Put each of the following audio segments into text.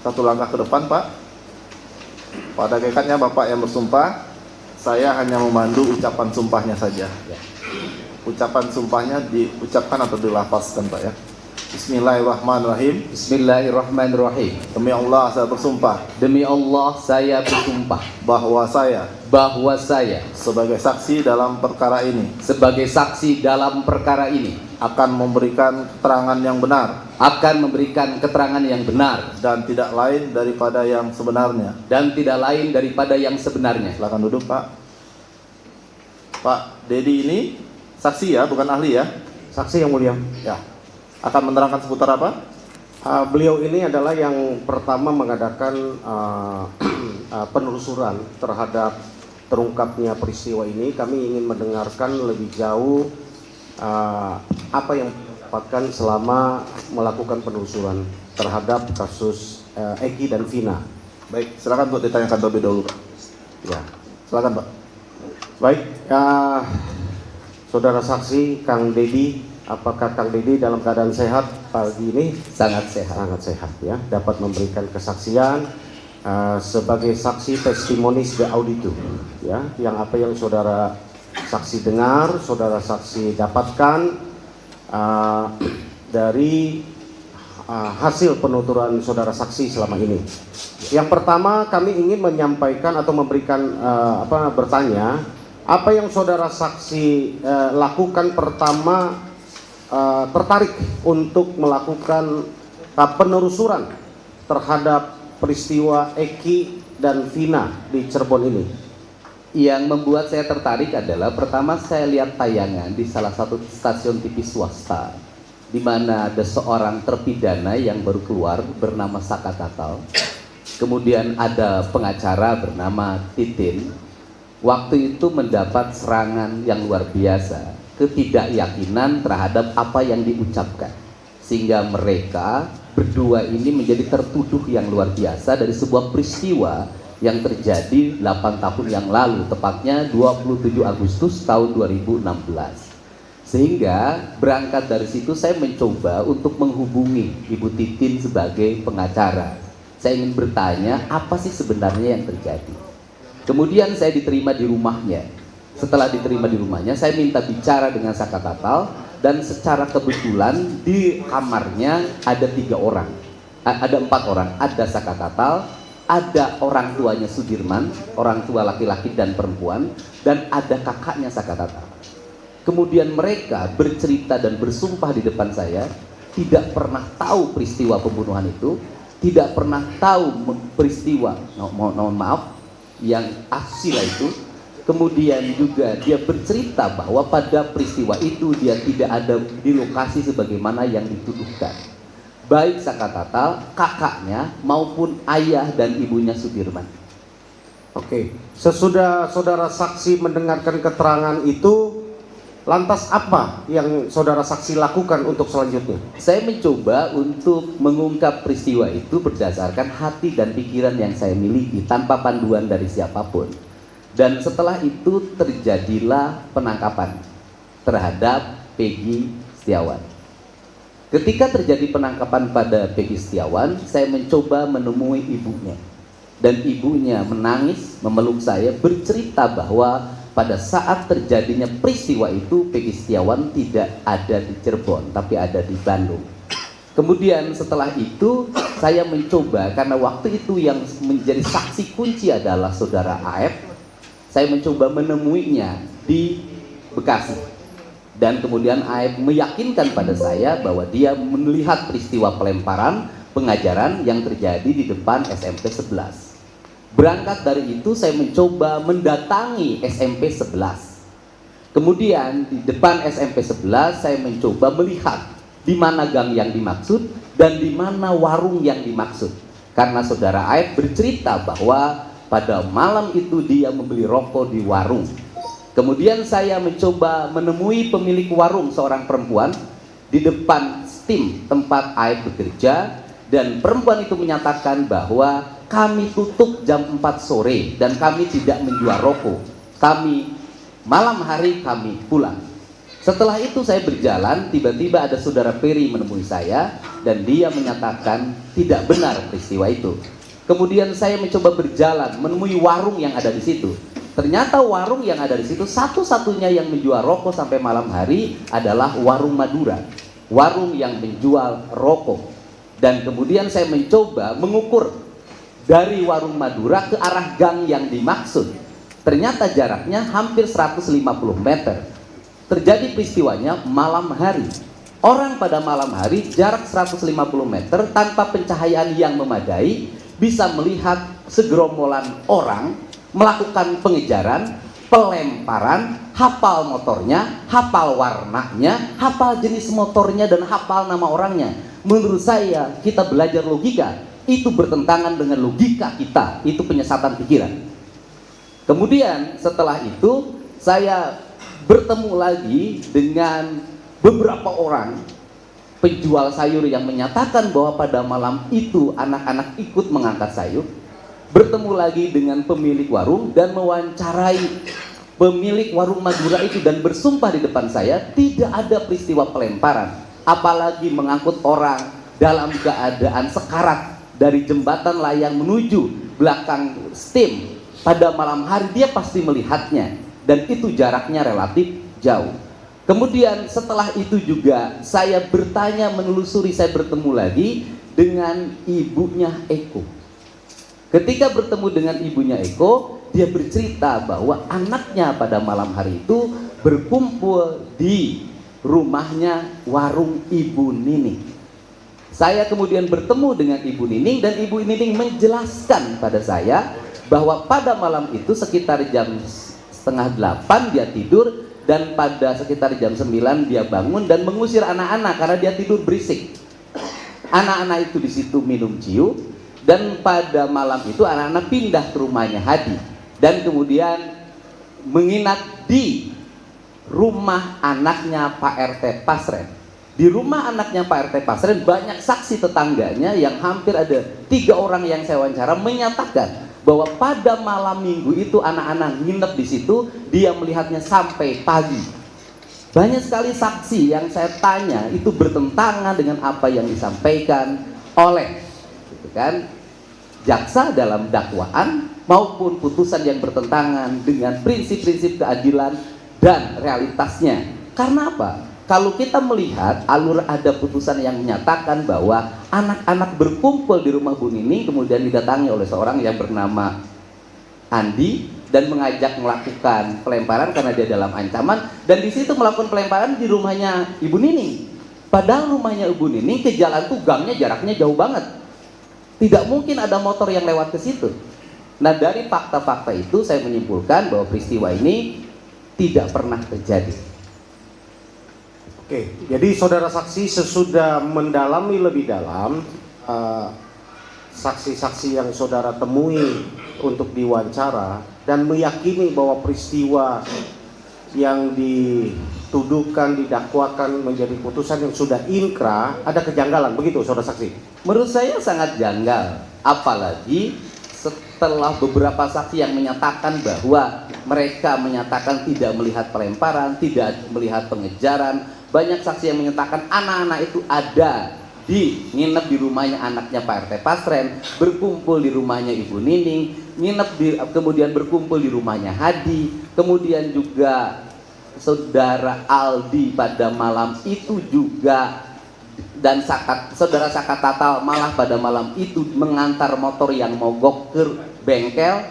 satu langkah ke depan, Pak. Pada hakikatnya Bapak yang bersumpah, saya hanya memandu ucapan sumpahnya saja. Ucapan sumpahnya diucapkan atau dilafazkan, Pak ya. Bismillahirrahmanirrahim. Bismillahirrahmanirrahim. Demi Allah saya bersumpah. Demi Allah saya bersumpah Bahwa saya sebagai saksi dalam perkara ini sebagai saksi dalam perkara ini akan memberikan keterangan yang benar dan tidak lain daripada yang sebenarnya. Silakan duduk, Pak. Pak Dedi ini saksi ya, bukan ahli ya? Saksi yang mulia. Ya. Akan menerangkan seputar apa? Beliau ini adalah yang pertama mengadakan penelusuran terhadap terungkapnya peristiwa ini. Kami ingin mendengarkan lebih jauh apa yang didapatkan selama melakukan penelusuran terhadap kasus Eki dan Vina. Baik, silakan untuk ditanyakan terlebih dahulu, Pak. Ya, Silakan, Pak. baik. Saudara saksi Kang Dedi, apakah Kang Dedi dalam keadaan sehat pagi ini? sangat sehat. Sangat sehat ya, dapat memberikan kesaksian sebagai saksi testimonis de auditu ya, yang apa yang saudara saksi dengar, saudara saksi dapatkan dari hasil penuturan saudara saksi selama ini. Yang pertama kami ingin menyampaikan atau memberikan bertanya, apa yang saudara saksi lakukan pertama tertarik untuk melakukan penelusuran terhadap peristiwa Eki dan Vina di Cirebon ini? Yang membuat saya tertarik adalah pertama saya lihat tayangan di salah satu stasiun TV swasta di mana ada seorang terpidana yang baru keluar bernama Saka Tatal. Kemudian ada pengacara bernama Titin. Waktu itu mendapat serangan yang luar biasa, ketidakyakinan terhadap apa yang diucapkan, sehingga mereka berdua ini menjadi tertuduh yang luar biasa dari sebuah peristiwa yang terjadi 8 tahun yang lalu, tepatnya 27 Agustus tahun 2016. Sehingga berangkat dari situ saya mencoba untuk menghubungi Ibu Titin sebagai pengacara. Saya ingin bertanya apa sih sebenarnya yang terjadi. Kemudian saya diterima di rumahnya. Setelah diterima di rumahnya, saya minta bicara dengan Saka Tatal, dan secara kebetulan di kamarnya ada 4 orang. Ada Saka Tatal, ada orang tuanya Sudirman, orang tua laki-laki dan perempuan, dan ada kakaknya Saka Tatal. Kemudian mereka bercerita dan bersumpah di depan saya, tidak pernah tahu peristiwa pembunuhan itu, tidak pernah tahu peristiwa, mohon maaf, yang asusila itu. Kemudian juga dia bercerita bahwa pada peristiwa itu dia tidak ada di lokasi sebagaimana yang dituduhkan. Baik Saka Tatal, kakaknya maupun ayah dan ibunya Sudirman. Oke, sesudah saudara saksi mendengarkan keterangan itu, lantas apa yang saudara saksi lakukan untuk selanjutnya? Saya mencoba untuk mengungkap peristiwa itu berdasarkan hati dan pikiran yang saya miliki tanpa panduan dari siapapun. Dan setelah itu terjadilah penangkapan terhadap Peggy Setiawan. Ketika terjadi penangkapan pada Peggy Setiawan, saya mencoba menemui ibunya. Dan ibunya menangis, memeluk saya, bercerita bahwa pada saat terjadinya peristiwa itu Peggy Setiawan tidak ada di Cirebon, tapi ada di Bandung. Kemudian setelah itu saya mencoba, karena waktu itu yang menjadi saksi kunci adalah saudara AF, saya mencoba menemuinya di Bekasi. Dan kemudian AF meyakinkan pada saya bahwa dia melihat peristiwa pelemparan pengajaran yang terjadi di depan SMP 11. Berangkat dari itu saya mencoba mendatangi SMP 11. Kemudian di depan SMP 11 saya mencoba melihat di mana gang yang dimaksud dan di mana warung yang dimaksud. Karena saudara AF bercerita bahwa pada malam itu dia membeli rokok di warung. Kemudian saya mencoba menemui pemilik warung, seorang perempuan, di depan steam tempat AF bekerja, dan perempuan itu menyatakan bahwa kami tutup jam 4 sore dan kami tidak menjual rokok. Malam hari kami pulang. Setelah itu saya berjalan, tiba-tiba ada saudara Peri menemui saya dan dia menyatakan tidak benar peristiwa itu. Kemudian saya mencoba berjalan menemui warung yang ada di situ. Ternyata warung yang ada di situ satu-satunya yang menjual rokok sampai malam hari adalah warung Madura, warung yang menjual rokok. Dan kemudian saya mencoba mengukur dari warung Madura ke arah gang yang dimaksud. Ternyata jaraknya hampir 150 meter. Terjadi peristiwanya malam hari. Orang pada malam hari jarak 150 meter tanpa pencahayaan yang memadai bisa melihat segerombolan orang melakukan pengejaran, pelemparan, hafal motornya, hafal warnanya, hafal jenis motornya, dan hafal nama orangnya. Menurut saya, kita belajar logika, itu bertentangan dengan logika kita, itu penyesatan pikiran. Kemudian setelah itu, saya bertemu lagi dengan beberapa orang penjual sayur yang menyatakan bahwa pada malam itu anak-anak ikut mengangkat sayur. Bertemu lagi dengan pemilik warung dan mewawancarai pemilik warung Madura itu, dan bersumpah di depan saya tidak ada peristiwa pelemparan, apalagi mengangkut orang dalam keadaan sekarat dari jembatan layang menuju belakang steam. Pada malam hari dia pasti melihatnya, dan itu jaraknya relatif jauh. Kemudian setelah itu juga saya bertanya, menelusuri, saya bertemu lagi dengan ibunya Eko. Ketika bertemu dengan ibunya Eko, dia bercerita bahwa anaknya pada malam hari itu berkumpul di rumahnya warung Ibu Nining. Saya kemudian bertemu dengan Ibu Nining, dan Ibu Nining menjelaskan pada saya bahwa pada malam itu sekitar jam 7:30 dia tidur, dan pada sekitar jam 9 dia bangun dan mengusir anak-anak karena dia tidur berisik. Anak-anak itu di situ minum ciu, dan pada malam itu anak-anak pindah ke rumahnya Hadi dan kemudian menginap di rumah anaknya Pak RT Pasren. Di rumah anaknya Pak RT Pasren banyak saksi tetangganya yang hampir ada 3 orang yang saya wawancara menyatakan bahwa pada malam minggu itu anak-anak nginep di situ, dia melihatnya sampai pagi. Banyak sekali saksi yang saya tanya itu bertentangan dengan apa yang disampaikan oleh gitu kan, jaksa dalam dakwaan maupun putusan yang bertentangan dengan prinsip-prinsip keadilan dan realitasnya. Karena apa? Kalau kita melihat alur ada putusan yang menyatakan bahwa anak-anak berkumpul di rumah Bu Nining kemudian didatangi oleh seorang yang bernama Andi dan mengajak melakukan pelemparan karena dia dalam ancaman, dan di situ melakukan pelemparan di rumahnya Ibu Nining. Padahal rumahnya Ibu Nining ke jalan tuh gangnya jaraknya jauh banget. Tidak mungkin ada motor yang lewat ke situ. Nah, dari fakta-fakta itu saya menyimpulkan bahwa peristiwa ini tidak pernah terjadi. Oke, jadi saudara saksi sesudah mendalami lebih dalam saksi-saksi yang saudara temui untuk diwawancara dan meyakini bahwa peristiwa yang dituduhkan, didakwakan menjadi putusan yang sudah inkrah, ada kejanggalan, begitu saudara saksi? Menurut saya sangat janggal, apalagi setelah beberapa saksi yang menyatakan bahwa mereka menyatakan tidak melihat pelemparan, tidak melihat pengejaran. Banyak saksi yang menyatakan anak-anak itu ada nginep di rumahnya anaknya Pak RT Pasren, berkumpul di rumahnya Ibu Nining, kemudian berkumpul di rumahnya Hadi, kemudian juga saudara Aldi pada malam itu juga, dan saudara Saka Tatal malah pada malam itu mengantar motor yang mogok ke bengkel.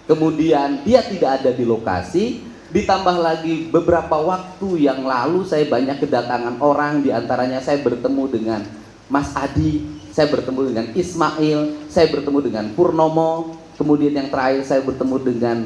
Kemudian dia tidak ada di lokasi. Ditambah lagi beberapa waktu yang lalu saya banyak kedatangan orang, diantaranya saya bertemu dengan Mas Adi, saya bertemu dengan Ismail, saya bertemu dengan Purnomo, kemudian yang terakhir saya bertemu dengan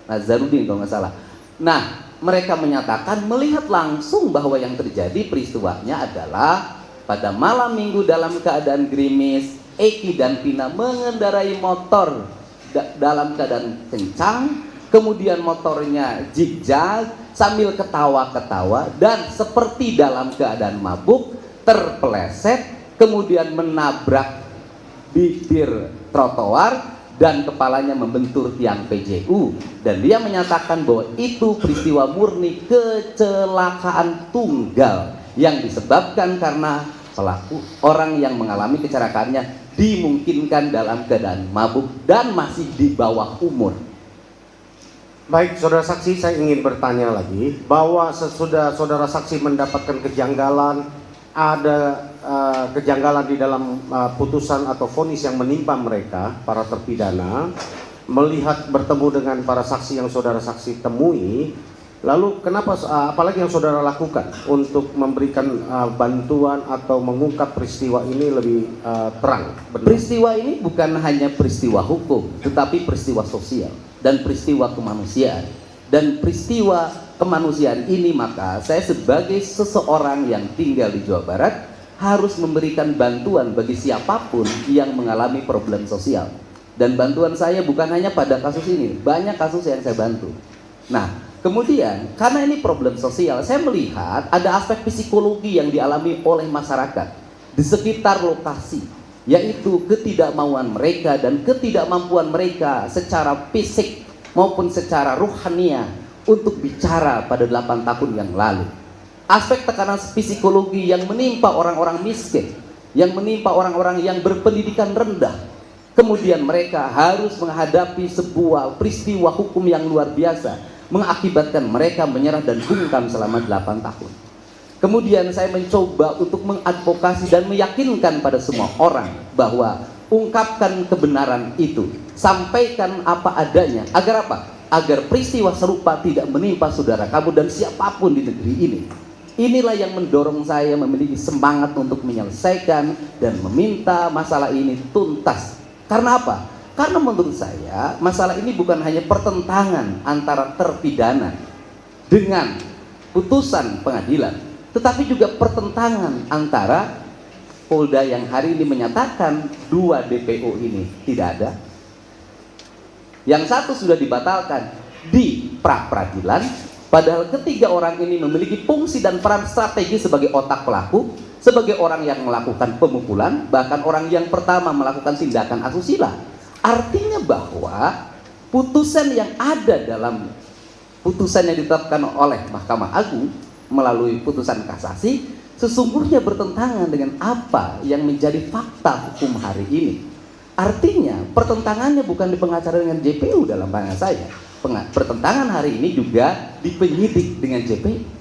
Nazarudin kalau nggak salah. Nah, mereka menyatakan melihat langsung bahwa yang terjadi peristiwanya adalah pada malam minggu dalam keadaan gerimis, Eki dan Pina mengendarai motor dalam keadaan kencang. Kemudian motornya zigzag sambil ketawa-ketawa dan seperti dalam keadaan mabuk terpeleset, kemudian menabrak bibir trotoar dan kepalanya membentur tiang PJU, dan dia menyatakan bahwa itu peristiwa murni kecelakaan tunggal yang disebabkan karena pelaku, orang yang mengalami kecelakaannya dimungkinkan dalam keadaan mabuk dan masih di bawah umur. Baik, saudara saksi, saya ingin bertanya lagi bahwa sesudah saudara saksi mendapatkan kejanggalan, ada kejanggalan di dalam putusan atau vonis yang menimpa mereka, para terpidana, melihat bertemu dengan para saksi yang saudara saksi temui, lalu kenapa, apalagi yang saudara lakukan untuk memberikan bantuan atau mengungkap peristiwa ini lebih terang? Benar? Peristiwa ini bukan hanya peristiwa hukum, tetapi peristiwa sosial dan peristiwa kemanusiaan. Dan peristiwa kemanusiaan ini, maka saya sebagai seseorang yang tinggal di Jawa Barat harus memberikan bantuan bagi siapapun yang mengalami problem sosial. Dan bantuan saya bukan hanya pada kasus ini, banyak kasus yang saya bantu. Nah, kemudian karena ini problem sosial, saya melihat ada aspek psikologi yang dialami oleh masyarakat di sekitar lokasi, yaitu ketidakmauan mereka dan ketidakmampuan mereka secara fisik maupun secara ruhania untuk bicara pada 8 tahun yang lalu. Aspek tekanan psikologi yang menimpa orang-orang miskin, yang menimpa orang-orang yang berpendidikan rendah, kemudian mereka harus menghadapi sebuah peristiwa hukum yang luar biasa, mengakibatkan mereka menyerah dan bungkam selama 8 tahun. Kemudian saya mencoba untuk mengadvokasi dan meyakinkan pada semua orang bahwa ungkapkan kebenaran itu, sampaikan apa adanya, agar apa? Agar peristiwa serupa tidak menimpa saudara kamu dan siapapun di negeri ini. Inilah yang mendorong saya memiliki semangat untuk menyelesaikan dan meminta masalah ini tuntas. Karena apa? Karena menurut saya masalah ini bukan hanya pertentangan antara terpidana dengan putusan pengadilan, tetapi juga pertentangan antara Polda yang hari ini menyatakan 2 DPO ini tidak ada, yang satu sudah dibatalkan di pra-peradilan, padahal ketiga orang ini memiliki fungsi dan peran strategi sebagai otak pelaku, sebagai orang yang melakukan pemukulan, bahkan orang yang pertama melakukan tindakan asusila. Artinya bahwa putusan yang ada dalam putusan yang ditetapkan oleh Mahkamah Agung melalui putusan kasasi sesungguhnya bertentangan dengan apa yang menjadi fakta hukum hari ini. Artinya pertentangannya bukan di pengacara dengan JPU dalam pandangan saya. Pertentangan hari ini juga di penyidik dengan JPU.